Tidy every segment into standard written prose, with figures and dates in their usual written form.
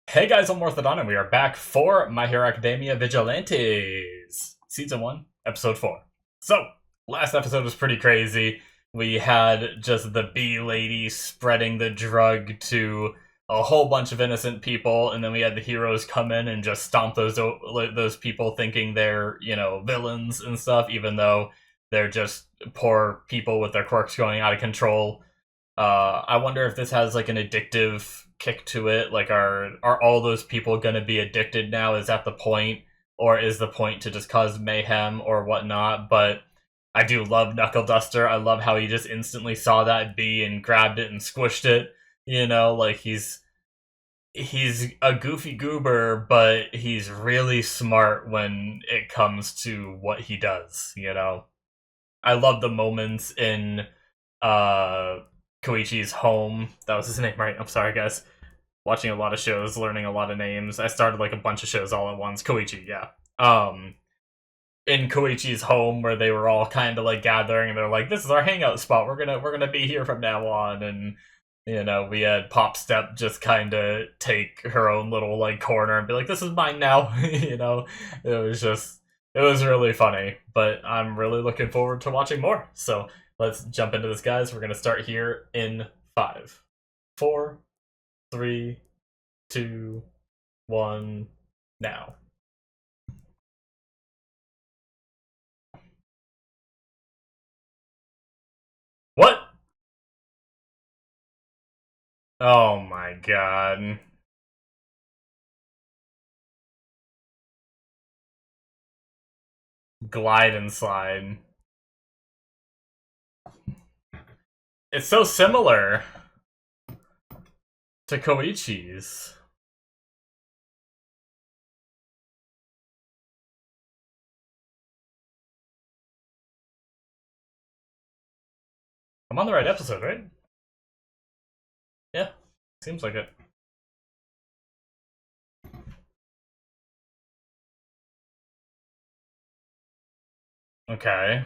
Hey guys, I'm Morthadon, and we are back for My Hero Academia Vigilantes, Season 1, Episode 4. So, last episode was pretty crazy. We had just the bee lady spreading the drug to a whole bunch of innocent people, and then we had the heroes come in and just stomp those people thinking they're, villains and stuff, even though they're just poor people with their quirks going out of control. I wonder if this has like an addictive kick to it. Like, are all those people gonna be addicted now? Is that the point, or is the point to just cause mayhem or whatnot? But I do love Knuckleduster. I love how he just instantly saw that bee and grabbed it and squished it. Like he's a goofy goober, but he's really smart when it comes to what he does. I love the moments in uh Koichi's home. That was his name, right? I'm sorry, guys. Watching a lot of shows, learning a lot of names. I started like a bunch of shows all at once. Koichi, yeah. In Koichi's home, where they were all kind of like gathering, and they're like, "This is our hangout spot. We're gonna be here from now on." And we had Pop Step just kind of take her own little like corner and be like, "This is mine now." It was just it was really funny. But I'm really looking forward to watching more. So let's jump into this, guys. We're gonna start here in 5, 4, 3, 2, 1, now. What? Oh my god. Glide and slide. It's so similar to Koichi's. I'm on the right episode, right? Yeah, seems like it. Okay.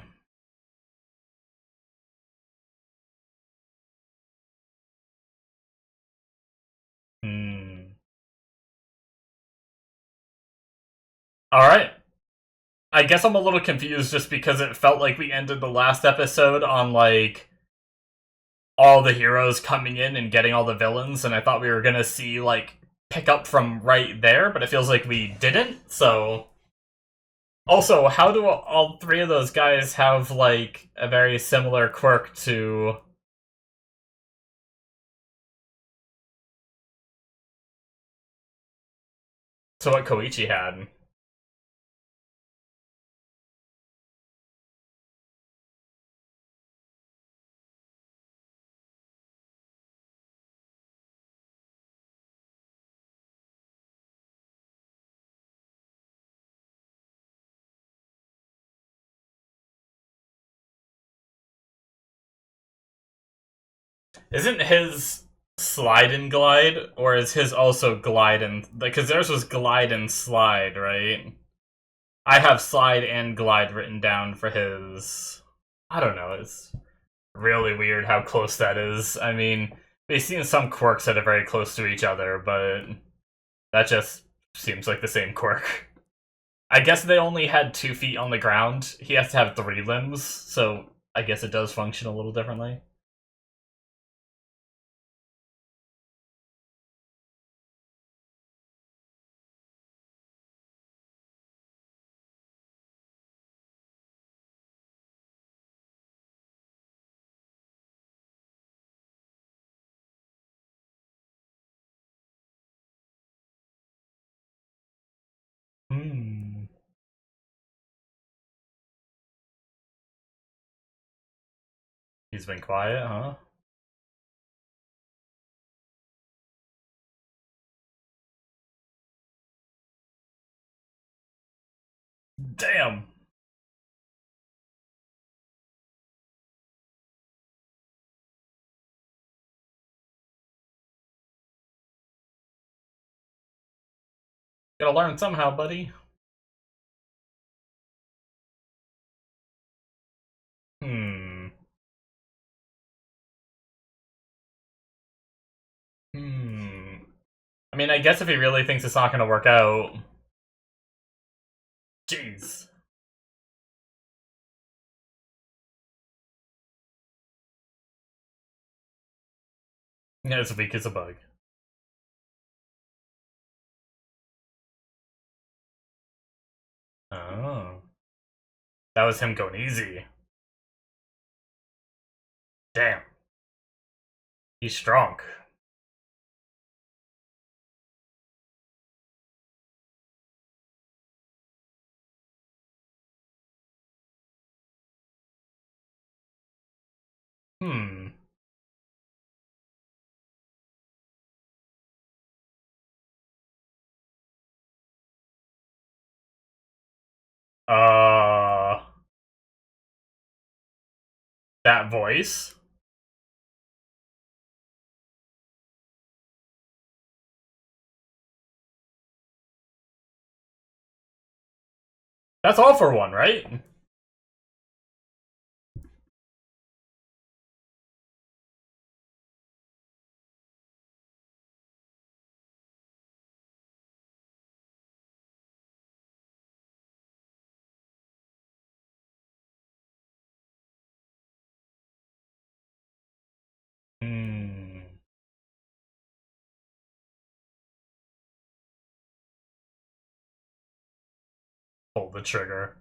Hmm. Alright. I guess I'm a little confused just because it felt like we ended the last episode on, like, all the heroes coming in and getting all the villains, and I thought we were gonna see, like, pick up from right there, but it feels like we didn't, so. Also, how do all three of those guys have, like, a very similar quirk to what Koichi had? Isn't his slide and glide, or is his also glide and... Because theirs was glide and slide, right? I have slide and glide written down for his. I don't know, it's really weird how close that is. I mean, we've seen some quirks that are very close to each other, but that just seems like the same quirk. I guess they only had 2 feet on the ground. He has to have 3 limbs, so I guess it does function a little differently. Hmm. He's been quiet, huh? Damn! Gotta learn somehow, buddy. Hmm. Hmm. I mean, I guess if he really thinks it's not gonna work out... Jeez. Yeah, it's weak as a bug. Oh. That was him going easy. Damn. He's strong. Hmm. Uh... That voice? That's all for one, right? Hmm. Pull the trigger.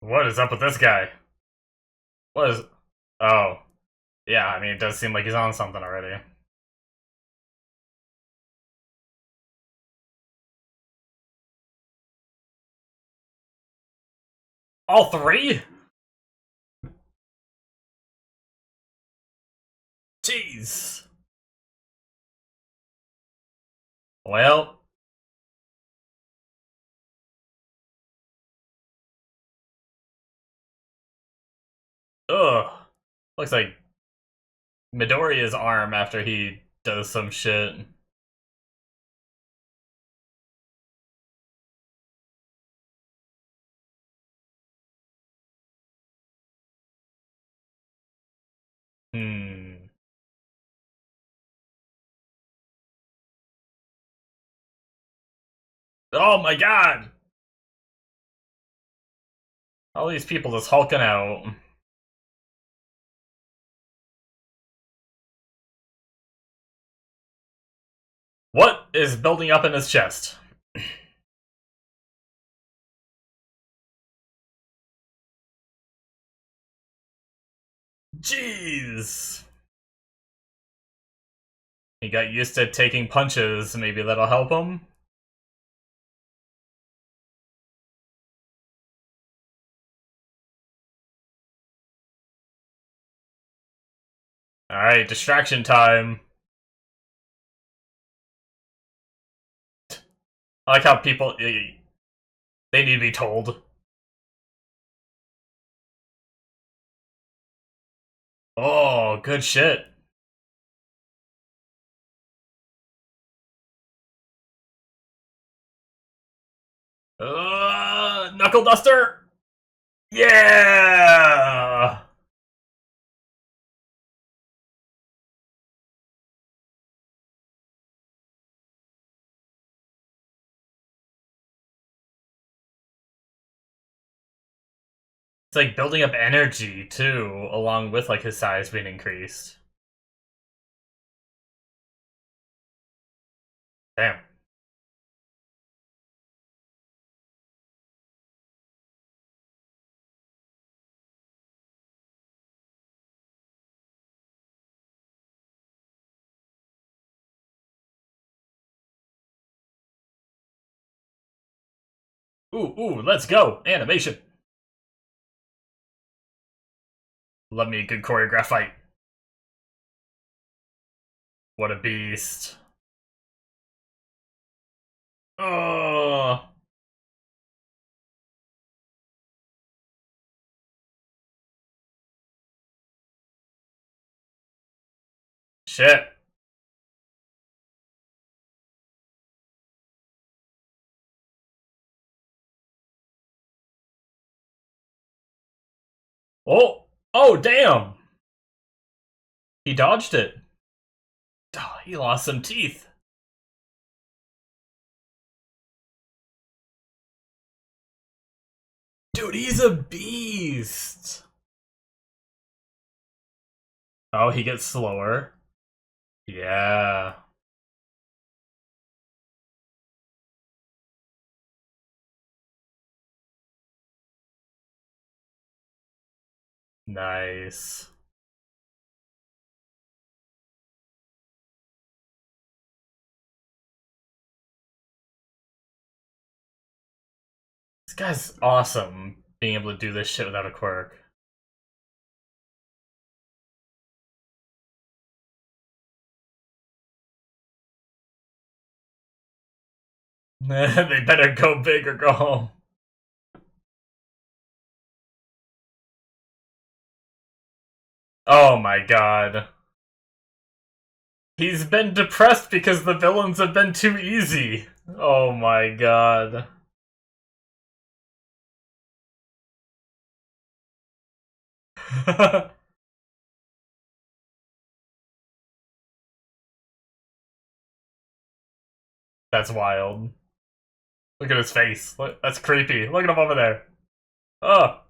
What is up with this guy? What is... Oh. Yeah, I mean, it does seem like he's on something already. All three? Jeez. Well... Ugh. Looks like Midoriya's arm after he does some shit. Hmm. Oh my god! All these people just hulking out. What is building up in his chest? Jeez! He got used to taking punches, maybe that'll help him? Alright, distraction time. I like how people... They need to be told. Oh, good shit. Knuckleduster! Yeah! It's like building up energy, too, along with like his size being increased. Damn. Ooh, let's go! Animation! Love me a good choreographed fight. What a beast. Oh, shit. Oh! Oh, damn! He dodged it. Oh, he lost some teeth. Dude, he's a beast! Oh, he gets slower. Yeah. Nice. This guy's awesome, being able to do this shit without a quirk. They better go big or go home. Oh my god. He's been depressed because the villains have been too easy. Oh my god. That's wild. Look at his face. That's creepy. Look at him over there. Oh.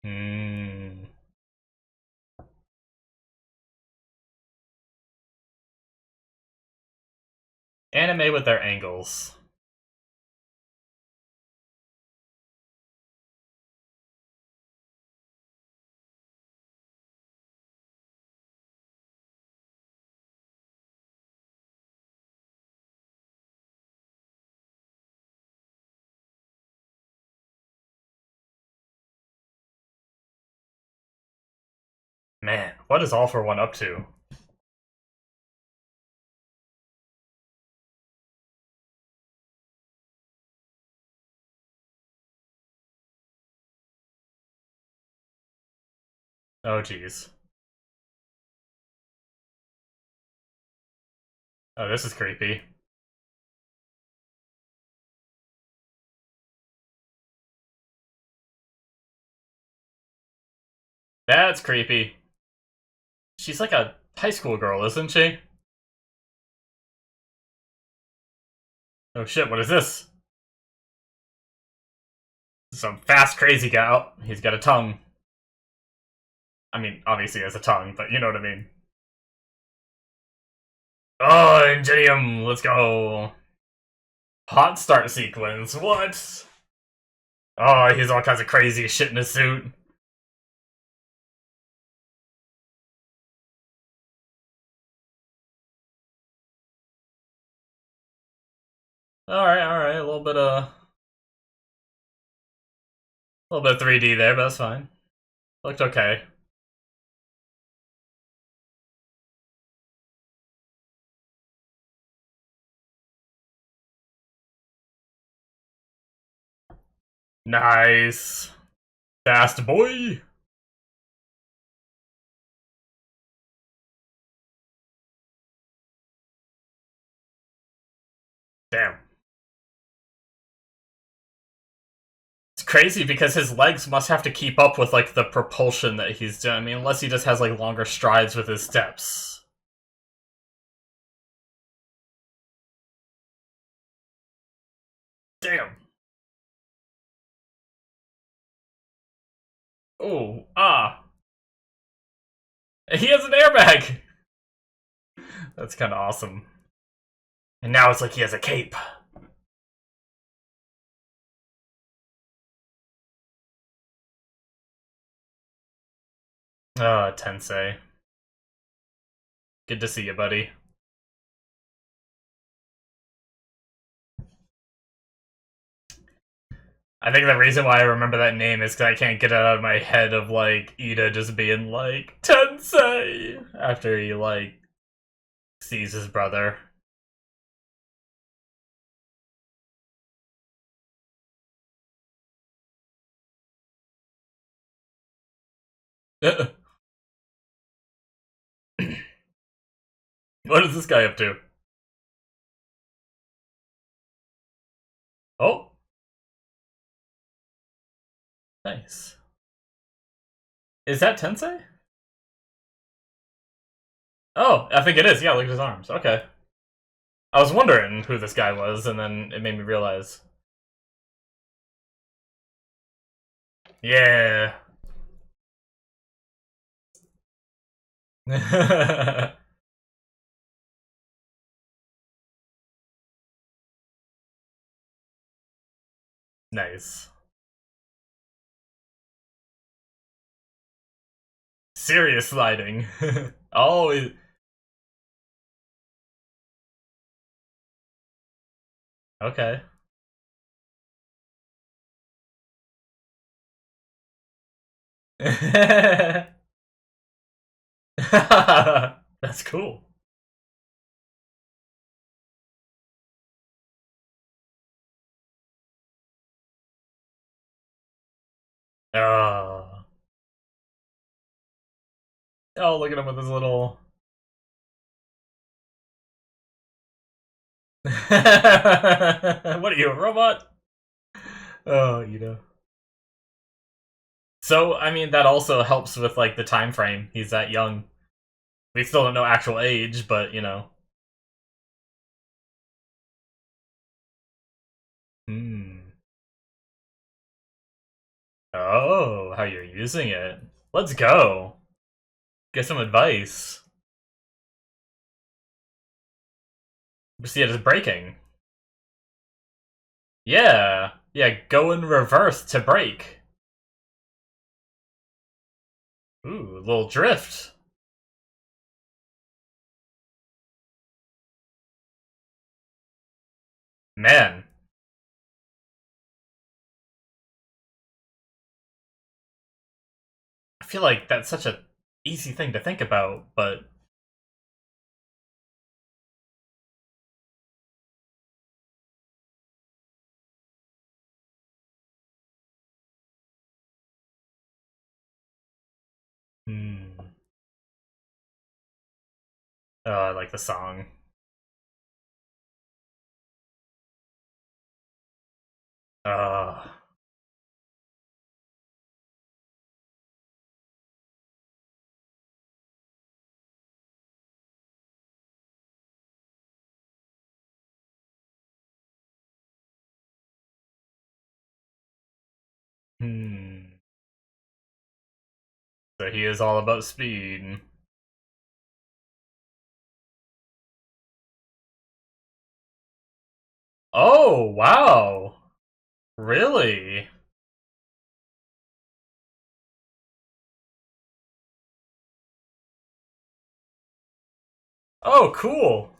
Hmm. Anime with their angles. Man, what is All for One up to? Oh jeez. Oh, this is creepy. That's creepy. She's like a high school girl, isn't she? Oh shit, what is this? Some fast, crazy gal. He's got a tongue. I mean, obviously he has a tongue, but you know what I mean. Oh, Ingenium, let's go. Hot start sequence, what? Oh, he's all kinds of crazy shit in his suit. Alright, a little bit of 3D there, but that's fine. Looked okay. Nice. Fast boy. Damn. It's crazy because his legs must have to keep up with like the propulsion that he's doing. I mean, unless he just has like longer strides with his steps. Damn. Oh, ah. He has an airbag! That's kind of awesome. And now it's like he has a cape. Oh, Tensei. Good to see you, buddy. I think the reason why I remember that name is because I can't get it out of my head of, like, Ida just being like, Tensei! After he, like, sees his brother. What is this guy up to? Oh? Nice. Is that Tensei? Oh, I think it is. Yeah, look at his arms. Okay. I was wondering who this guy was, and then it made me realize. Yeah. Nice. Serious sliding. Oh, okay. That's cool. Oh. Oh, look at him with his little. What are you, a robot? Oh, you know. So, I mean, that also helps with like the time frame. He's that young. We still don't know actual age, but you know. Hmm. Oh, how you're using it. Let's go. Get some advice. See it as breaking. Yeah. Yeah, go in reverse to break. Ooh, little drift. Man, I feel like that's such a easy thing to think about, but hmm. Oh, I like the song. Uh, hmm. So he is all about speed. Oh, wow. Really? Oh, cool.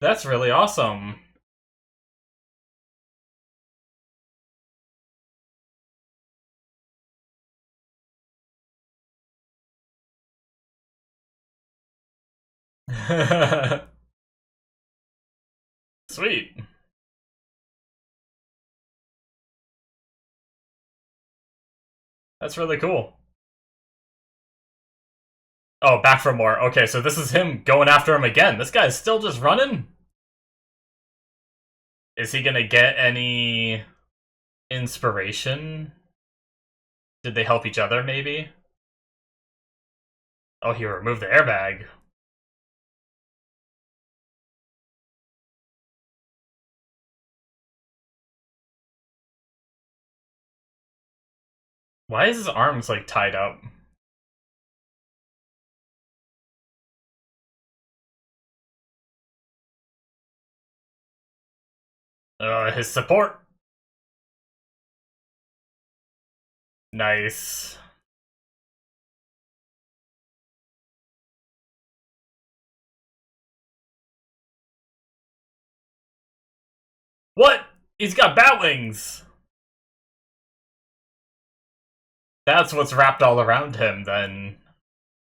That's really awesome. Sweet. That's really cool. Oh, back for more. Okay, so this is him going after him again. This guy's still just running? Is he gonna get any inspiration? Did they help each other, maybe? Oh, he removed the airbag. Why is his arms, like, tied up? His support. Nice. What? He's got bat wings! That's what's wrapped all around him, then.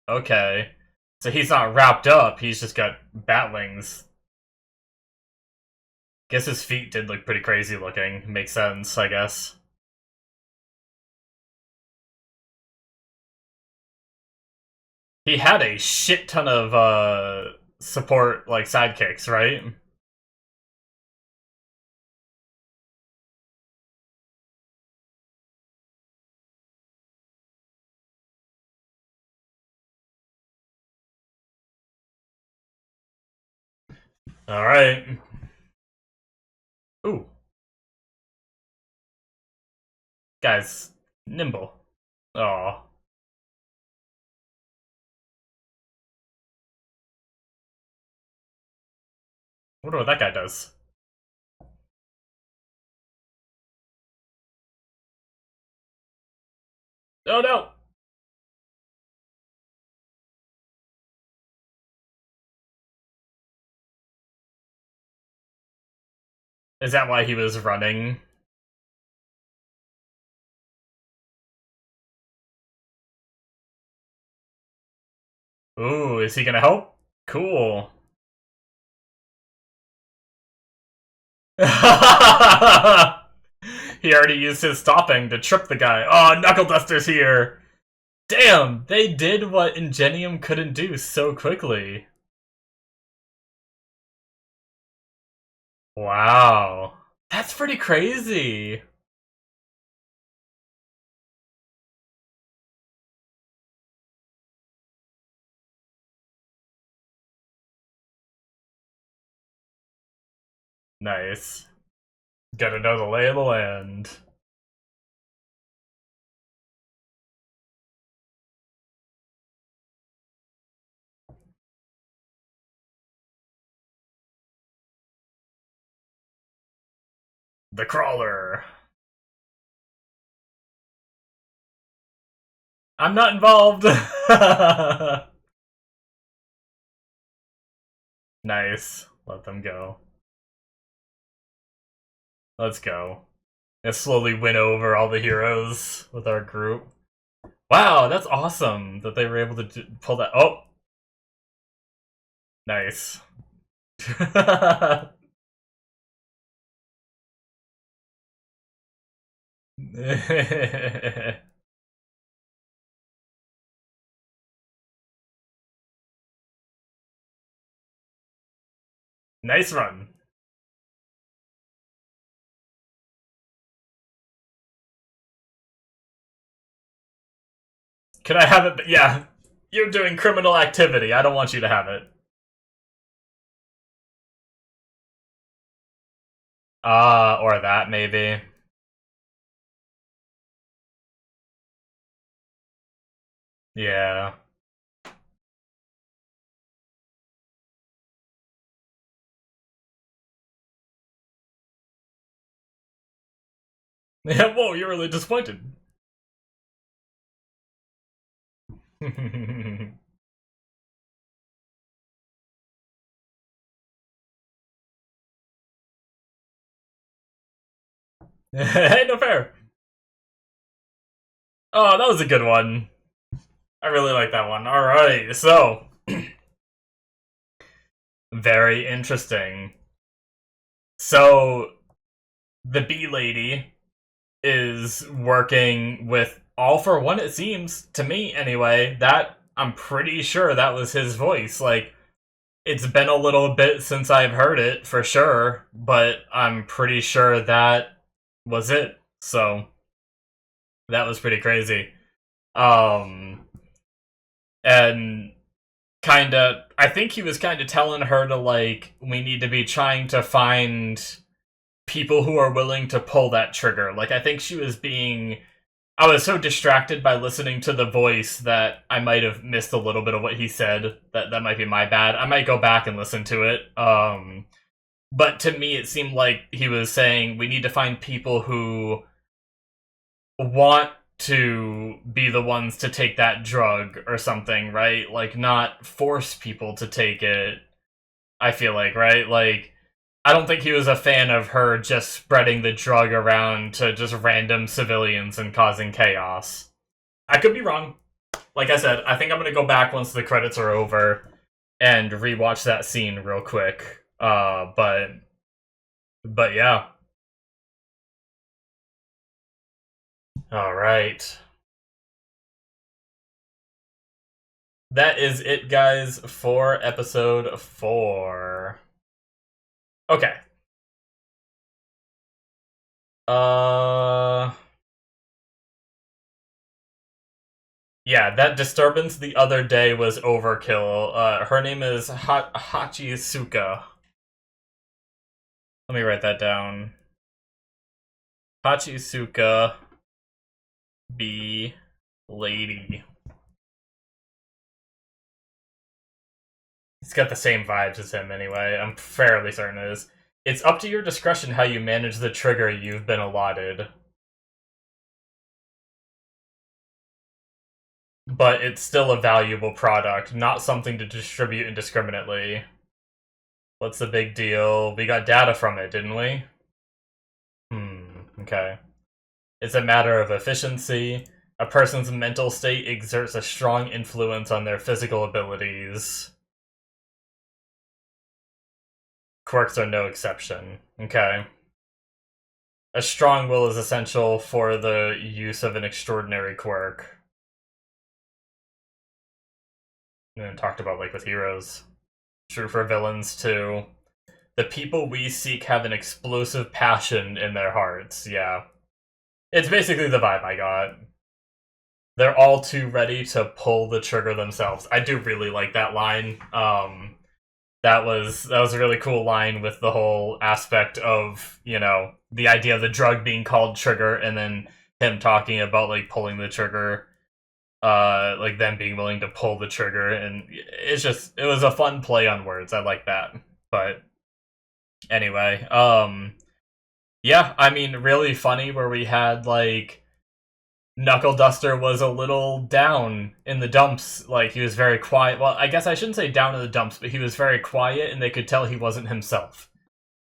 Okay. So he's not wrapped up, he's just got bat wings. Guess his feet did look pretty crazy looking. Makes sense, I guess. He had a shit ton of, support, like, sidekicks, right? Alright. Ooh. Guys, nimble. Oh. Wonder what that guy does. Oh no! Is that why he was running? Ooh, is he gonna help? Cool. He already used his stopping to trip the guy. Oh, Knuckleduster's here! Damn, they did what Ingenium couldn't do so quickly. Wow. That's pretty crazy. Nice. Gotta know the lay of the land. The crawler. I'm not involved. Nice. Let them go. Let's go. And slowly win over all the heroes with our group. Wow, that's awesome that they were able to pull that. Oh! Nice. Nice run. Can I have it? Yeah. You're doing criminal activity. I don't want you to have it. Or that, maybe. Yeah. Yeah, whoa, you're really disappointed. Hey, no fair. Oh, that was a good one. I really like that one. Alright, so. Very interesting. So, the bee lady is working with All For One, it seems, to me anyway. That, I'm pretty sure that was his voice. Like, it's been a little bit since I've heard it, for sure, but I'm pretty sure that was it. So, that was pretty crazy. And kinda, I think he was kinda telling her to, like, we need to be trying to find people who are willing to pull that trigger. Like, I think she was being... I was so distracted by listening to the voice that I might have missed a little bit of what he said. That might be my bad. I might go back and listen to it. But to me, it seemed like he was saying we need to find people who want to be the ones to take that drug or something, right? Like, not force people to take it, I feel like, right? Like, I don't think he was a fan of her just spreading the drug around to just random civilians and causing chaos. I could be wrong. Like I said, I think I'm gonna go back once the credits are over and rewatch that scene real quick. But yeah. All right. That is it, guys, for episode 4. Okay. Uh... Yeah, that disturbance the other day was overkill. Her name is Hachisuka. Let me write that down. Hachisuka B lady. He's got the same vibes as him anyway. I'm fairly certain it is. It's up to your discretion how you manage the trigger you've been allotted. But it's still a valuable product, not something to distribute indiscriminately. What's the big deal? We got data from it, didn't we? Okay. It's a matter of efficiency. A person's mental state exerts a strong influence on their physical abilities. Quirks are no exception. Okay. A strong will is essential for the use of an extraordinary quirk. And then talked about, like, with heroes. True for villains, too. The people we seek have an explosive passion in their hearts, yeah. It's basically the vibe I got. They're all too ready to pull the trigger themselves. I do really like that line. That was a really cool line with the whole aspect of, you know, the idea of the drug being called trigger, and then him talking about, like, pulling the trigger, like them being willing to pull the trigger, and it was a fun play on words. I like that. But anyway, yeah, I mean, really funny where we had, like, Knuckleduster was a little down in the dumps. Like, he was very quiet. Well, I guess I shouldn't say down in the dumps, but he was very quiet, and they could tell he wasn't himself.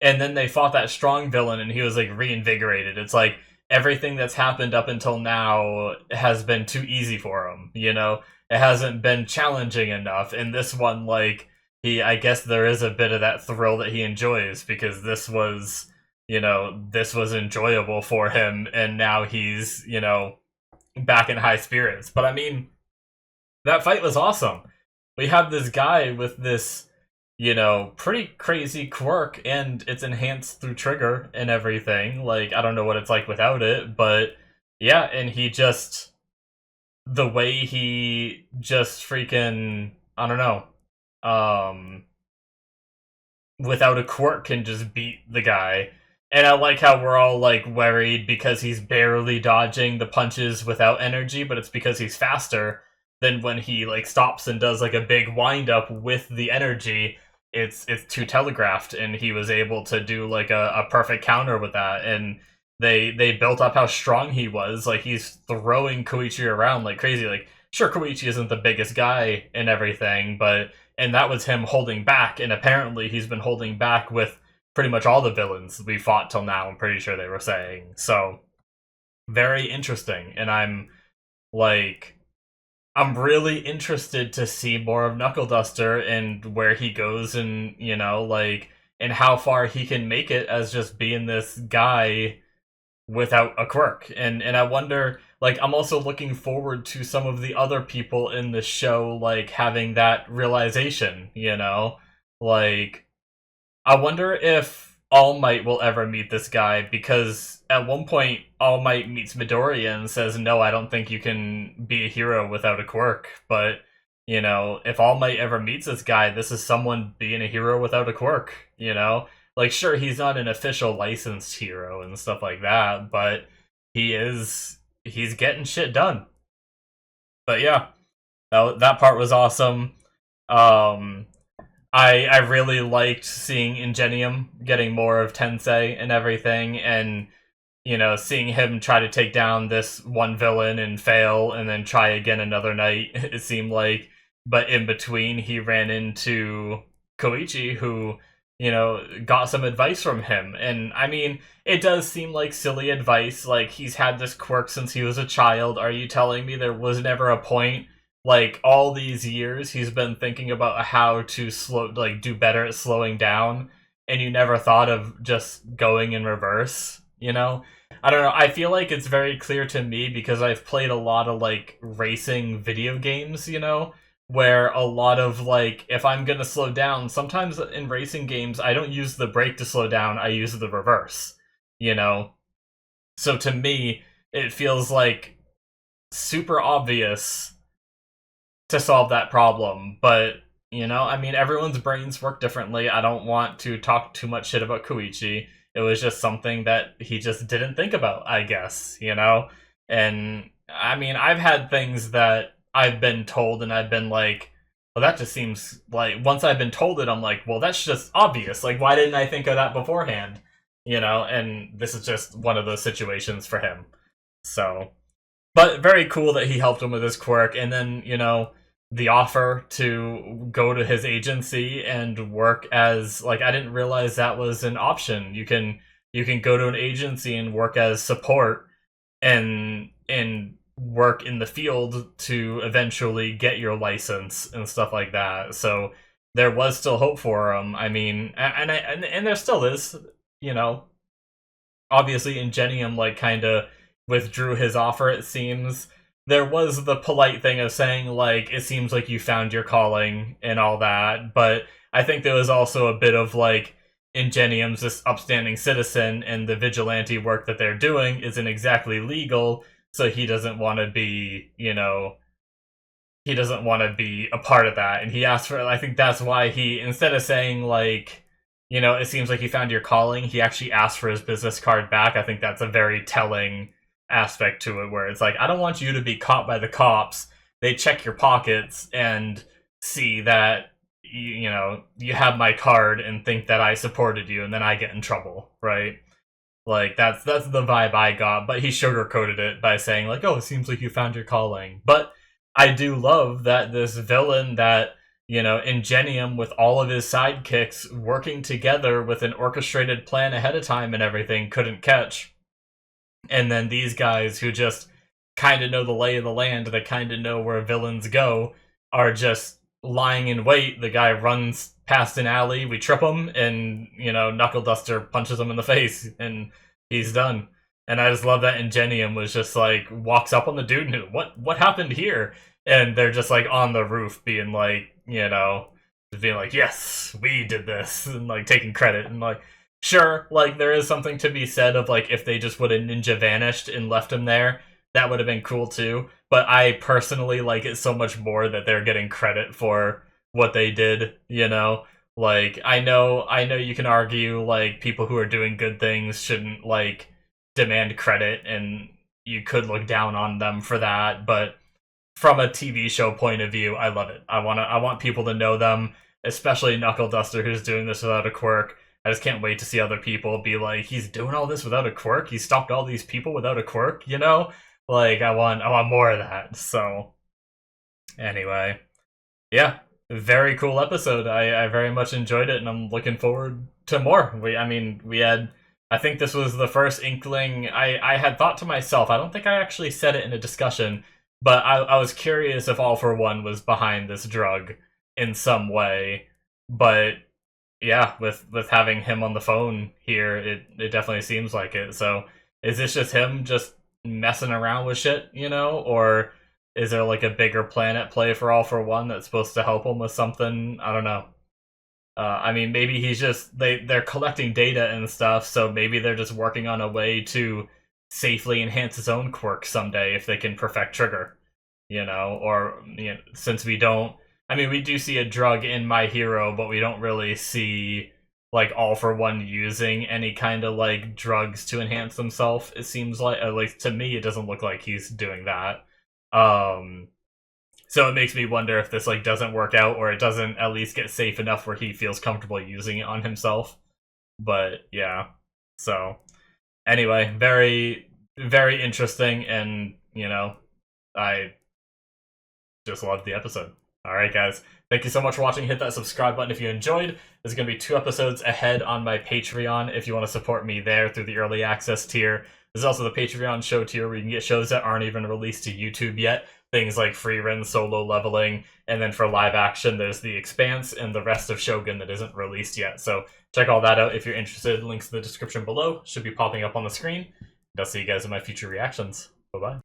And then they fought that strong villain, and he was, like, reinvigorated. It's like, everything that's happened up until now has been too easy for him, you know? It hasn't been challenging enough, and this one, like, I guess there is a bit of that thrill that he enjoys, because this was, you know, this was enjoyable for him, and now he's, you know, back in high spirits. But I mean, that fight was awesome. We have this guy with this, you know, pretty crazy quirk, and it's enhanced through trigger and everything. Like, I don't know what it's like without it, but yeah, and he just, the way he just freaking, I don't know, without a quirk can just beat the guy. And I like how we're all, like, worried because he's barely dodging the punches without energy, but it's because he's faster than when he, like, stops and does, like, a big wind-up with the energy. It's too telegraphed, and he was able to do, like, a perfect counter with that, and they built up how strong he was. Like, he's throwing Koichi around like crazy. Like, sure, Koichi isn't the biggest guy and everything, but, and that was him holding back, and apparently he's been holding back with pretty much all the villains we fought till now, I'm pretty sure they were saying. So, very interesting, and I'm really interested to see more of Knuckleduster and where he goes, and, you know, like, and how far he can make it as just being this guy without a quirk. And I wonder, like, I'm also looking forward to some of the other people in the show, like, having that realization, you know? Like, I wonder if All Might will ever meet this guy, because at one point All Might meets Midoriya and says, no, I don't think you can be a hero without a quirk. But, you know, if All Might ever meets this guy, this is someone being a hero without a quirk, you know? Like, sure, he's not an official licensed hero and stuff like that, but he's getting shit done. But yeah, that part was awesome. I really liked seeing Ingenium getting more of Tensei and everything, and, you know, seeing him try to take down this one villain and fail, and then try again another night, it seemed like. But in between, he ran into Koichi, who, you know, got some advice from him. And, I mean, it does seem like silly advice. Like, he's had this quirk since he was a child. Are you telling me there was never a point, like, all these years he's been thinking about how to do better at slowing down, and you never thought of just going in reverse, you know? I don't know, I feel like it's very clear to me because I've played a lot of, like, racing video games, you know? Where a lot of, like, if I'm gonna slow down, sometimes in racing games, I don't use the brake to slow down, I use the reverse, you know? So to me, it feels like super obvious to solve that problem, but you know, I mean, everyone's brains work differently. I don't want to talk too much shit about Koichi. It was just something that he just didn't think about, I guess, you know? And I mean, I've had things that I've been told and I've been like, well, that just seems like, once I've been told it, I'm like, well, that's just obvious. Like, why didn't I think of that beforehand? You know, and this is just one of those situations for him. So, but very cool that he helped him with his quirk, and then, you know, the offer to go to his agency and work as, like, I didn't realize that was an option. You can go to an agency and work as support and work in the field to eventually get your license and stuff like that. So there was still hope for him. I mean, and there still is, you know. Obviously, Ingenium, like, kind of withdrew his offer, it seems. There was the polite thing of saying, like, it seems like you found your calling and all that, but I think there was also a bit of, like, Ingenium's this upstanding citizen, and the vigilante work that they're doing isn't exactly legal, so he doesn't want to be, you know, he doesn't want to be a part of that. And he asked for, I think that's why he, instead of saying, like, you know, it seems like you found your calling, he actually asked for his business card back. I think that's a very telling aspect to it, where it's like, I don't want you to be caught by the cops. They check your pockets and see that you know, you have my card and think that I supported you, and then I get in trouble, right? Like, that's the vibe I got, but he sugarcoated it by saying, like, oh, it seems like you found your calling. But I do love that this villain that, you know, Ingenium with all of his sidekicks working together with an orchestrated plan ahead of time and everything couldn't catch. And then these guys who just kind of know the lay of the land, they kind of know where villains go, are just lying in wait. The guy runs past an alley, we trip him, and, you know, Knuckleduster punches him in the face, and he's done. And I just love that Ingenium was just like, walks up on the dude, and what happened here? And they're just like on the roof being like, you know, just being like, yes, we did this, and like taking credit, and like, sure, like, there is something to be said of, like, if they just would have ninja vanished and left him there, that would have been cool too. But I personally like it so much more that they're getting credit for what they did, you know? Like, I know you can argue, like, people who are doing good things shouldn't, like, demand credit, and you could look down on them for that, but from a TV show point of view, I love it. I want people to know them, especially Knuckleduster, who's doing this without a quirk. I just can't wait to see other people be like, he's doing all this without a quirk? He stopped all these people without a quirk, you know? Like, I want more of that. So anyway, yeah, very cool episode. I very much enjoyed it, and I'm looking forward to more. We had, I think this was the first inkling. I had thought to myself, I don't think I actually said it in a discussion, but I was curious if All for One was behind this drug in some way. But yeah, with having him on the phone here, it definitely seems like it. So is this just him just messing around with shit, you know, or is there like a bigger plan at play for All for One that's supposed to help him with something? I don't know. I mean, maybe he's just they're collecting data and stuff, so maybe they're just working on a way to safely enhance his own quirk someday if they can perfect Trigger, you know, or, you know, since we don't. I mean, we do see a drug in My Hero, but we don't really see, like, All for One using any kind of, like, drugs to enhance himself. It seems like, at least to me, it doesn't look like he's doing that. So it makes me wonder if this, like, doesn't work out, or it doesn't at least get safe enough where he feels comfortable using it on himself. But yeah, so anyway, very, very interesting, and, you know, I just loved the episode. Alright, guys, thank you so much for watching. Hit that subscribe button if you enjoyed. There's going to be 2 episodes ahead on my Patreon if you want to support me there through the early access tier. There's also the Patreon show tier where you can get shows that aren't even released to YouTube yet. Things like Free Run, Solo Leveling, and then for live action, there's The Expanse and the rest of Shogun that isn't released yet. So check all that out if you're interested. Links in the description below should be popping up on the screen. And I'll see you guys in my future reactions. Bye-bye.